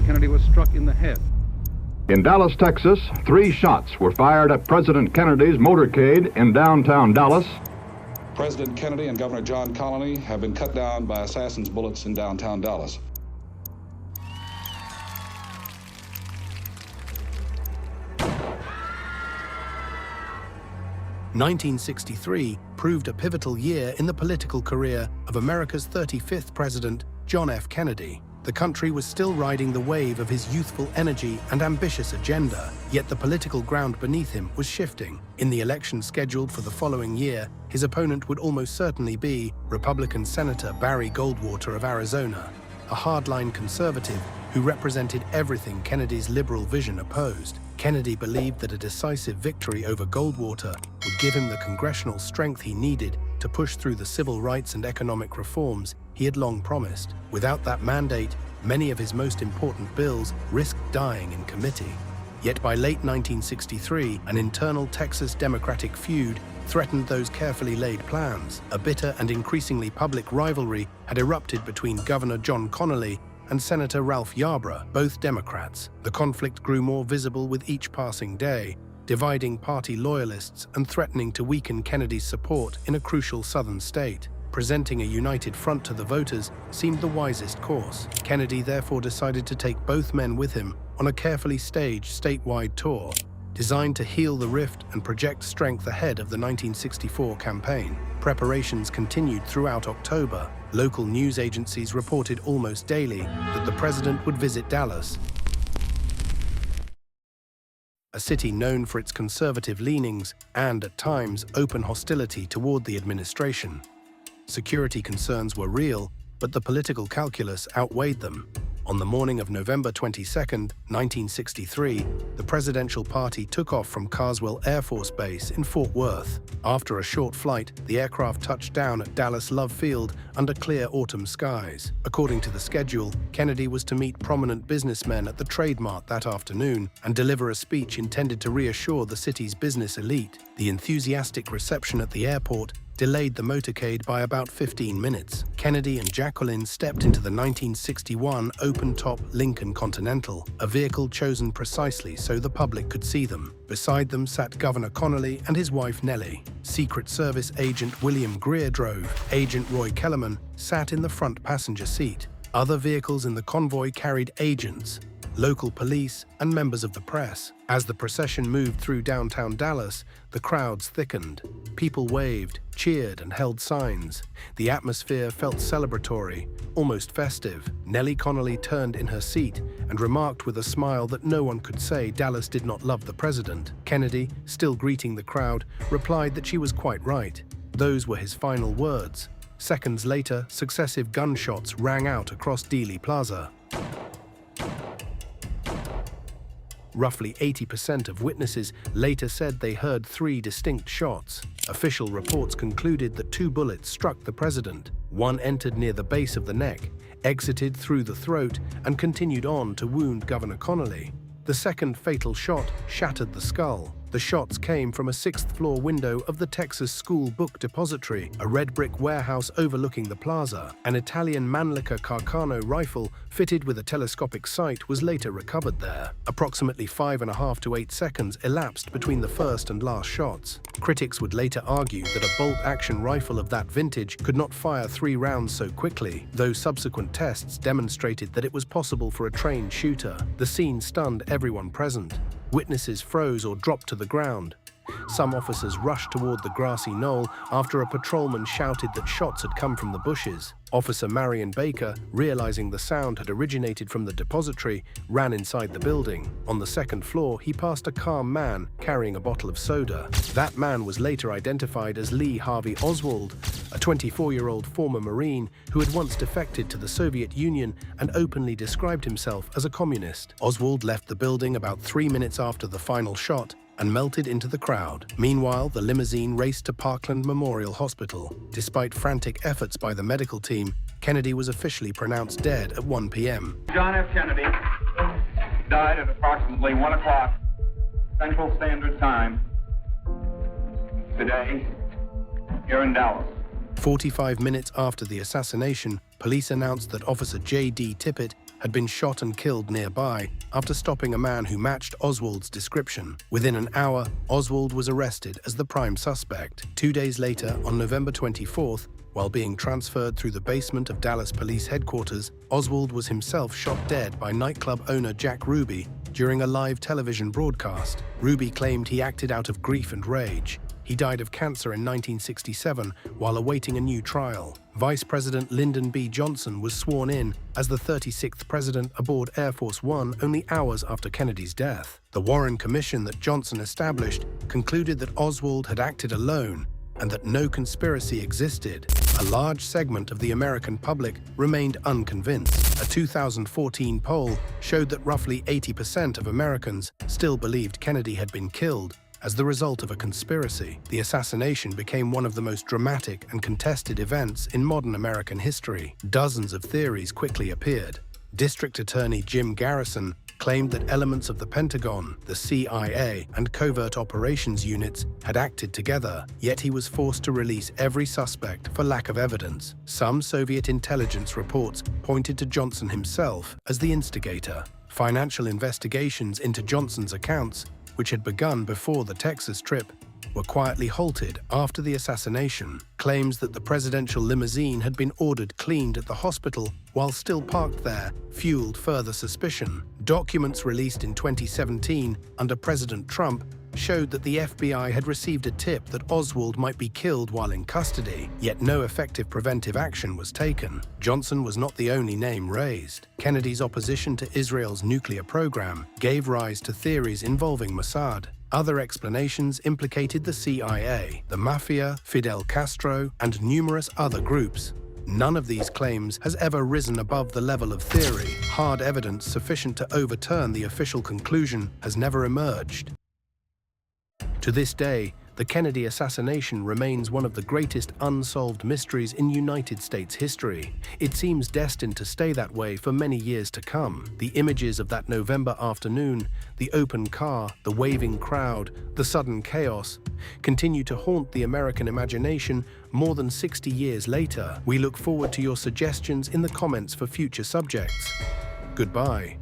Mr. Kennedy was struck in the head. In Dallas, Texas, 3 shots were fired at President Kennedy's motorcade in downtown Dallas. President Kennedy and Governor John Connally have been cut down by assassins' bullets in downtown Dallas. "1963 proved a pivotal year in the political career of America's 35th president, John F. Kennedy. The country was still riding the wave of his youthful energy and ambitious agenda, yet the political ground beneath him was shifting. In the election scheduled for the following year, his opponent would almost certainly be Republican Senator Barry Goldwater of Arizona, a hardline conservative who represented everything Kennedy's liberal vision opposed. Kennedy believed that a decisive victory over Goldwater would give him the congressional strength he needed to push through the civil rights and economic reforms he had long promised. Without that mandate, many of his most important bills risked dying in committee. Yet by late 1963, an internal Texas Democratic feud threatened those carefully laid plans. A bitter and increasingly public rivalry had erupted between Governor John Connally and Senator Ralph Yarborough, both Democrats. The conflict grew more visible with each passing day, dividing party loyalists and threatening to weaken Kennedy's support in a crucial southern state. Presenting a united front to the voters seemed the wisest course. Kennedy therefore decided to take both men with him on a carefully staged statewide tour, designed to heal the rift and project strength ahead of the 1964 campaign. Preparations continued throughout October. Local news agencies reported almost daily that the president would visit Dallas, a city known for its conservative leanings and, at times, open hostility toward the administration. Security concerns were real, but the political calculus outweighed them. On the morning of November 22, 1963, the presidential party took off from Carswell Air Force Base in Fort Worth. After a short flight, the aircraft touched down at Dallas Love Field under clear autumn skies. According to the schedule, Kennedy was to meet prominent businessmen at the Trade Mart that afternoon and deliver a speech intended to reassure the city's business elite. The enthusiastic reception at the airport delayed the motorcade by about 15 minutes. Kennedy and Jacqueline stepped into the 1961 open-top Lincoln Continental, a vehicle chosen precisely so the public could see them. Beside them sat Governor Connally and his wife Nellie. Secret Service agent William Greer drove. Agent Roy Kellerman sat in the front passenger seat. Other vehicles in the convoy carried agents, local police, and members of the press. As the procession moved through downtown Dallas, the crowds thickened. People waved, cheered, and held signs. The atmosphere felt celebratory, almost festive. Nellie Connally turned in her seat and remarked with a smile that no one could say Dallas did not love the president. Kennedy, still greeting the crowd, replied that she was quite right. Those were his final words. Seconds later, successive gunshots rang out across Dealey Plaza. Roughly 80% of witnesses later said they heard 3 distinct shots. Official reports concluded that 2 bullets struck the president. One entered near the base of the neck, exited through the throat, and continued on to wound Governor Connally. The second fatal shot shattered the skull. The shots came from a 6th-floor window of the Texas School Book Depository, a red brick warehouse overlooking the plaza. An Italian Mannlicher Carcano rifle fitted with a telescopic sight was later recovered there. Approximately 5.5 to 8 seconds elapsed between the first and last shots. Critics would later argue that a bolt-action rifle of that vintage could not fire 3 rounds so quickly, though subsequent tests demonstrated that it was possible for a trained shooter. The scene stunned everyone present. Witnesses froze or dropped to the ground. Some officers rushed toward the grassy knoll after a patrolman shouted that shots had come from the bushes. Officer Marion Baker, realizing the sound had originated from the depository, ran inside the building. On the 2nd floor, he passed a calm man carrying a bottle of soda. That man was later identified as Lee Harvey Oswald, a 24-year-old former Marine who had once defected to the Soviet Union and openly described himself as a communist. Oswald left the building about 3 minutes after the final shot and melted into the crowd. Meanwhile, the limousine raced to Parkland Memorial Hospital. Despite frantic efforts by the medical team, Kennedy was officially pronounced dead at 1 p.m. John F. Kennedy died at approximately 1 o'clock Central Standard Time today here in Dallas. 45 minutes after the assassination, police announced that Officer J.D. Tippit had been shot and killed nearby after stopping a man who matched Oswald's description. Within an hour, Oswald was arrested as the prime suspect. 2 days later, on November 24th, while being transferred through the basement of Dallas Police Headquarters, Oswald was himself shot dead by nightclub owner Jack Ruby during a live television broadcast. Ruby claimed he acted out of grief and rage. He died of cancer in 1967 while awaiting a new trial. Vice President Lyndon B. Johnson was sworn in as the 36th president aboard Air Force One only hours after Kennedy's death. The Warren Commission that Johnson established concluded that Oswald had acted alone and that no conspiracy existed. A large segment of the American public remained unconvinced. A 2014 poll showed that roughly 80% of Americans still believed Kennedy had been killed as the result of a conspiracy. The assassination became one of the most dramatic and contested events in modern American history. Dozens of theories quickly appeared. District Attorney Jim Garrison claimed that elements of the Pentagon, the CIA, and covert operations units had acted together, yet he was forced to release every suspect for lack of evidence. Some Soviet intelligence reports pointed to Johnson himself as the instigator. Financial investigations into Johnson's accounts, which had begun before the Texas trip, were quietly halted after the assassination. Claims that the presidential limousine had been ordered cleaned at the hospital while still parked there fueled further suspicion. Documents released in 2017 under President Trump showed that the FBI had received a tip that Oswald might be killed while in custody, yet no effective preventive action was taken. Johnson was not the only name raised. Kennedy's opposition to Israel's nuclear program gave rise to theories involving Mossad. Other explanations implicated the CIA, the Mafia, Fidel Castro, and numerous other groups. None of these claims has ever risen above the level of theory. Hard evidence sufficient to overturn the official conclusion has never emerged. To this day, the Kennedy assassination remains one of the greatest unsolved mysteries in United States history. It seems destined to stay that way for many years to come. The images of that November afternoon, the open car, the waving crowd, the sudden chaos, continue to haunt the American imagination more than 60 years later. We look forward to your suggestions in the comments for future subjects. Goodbye.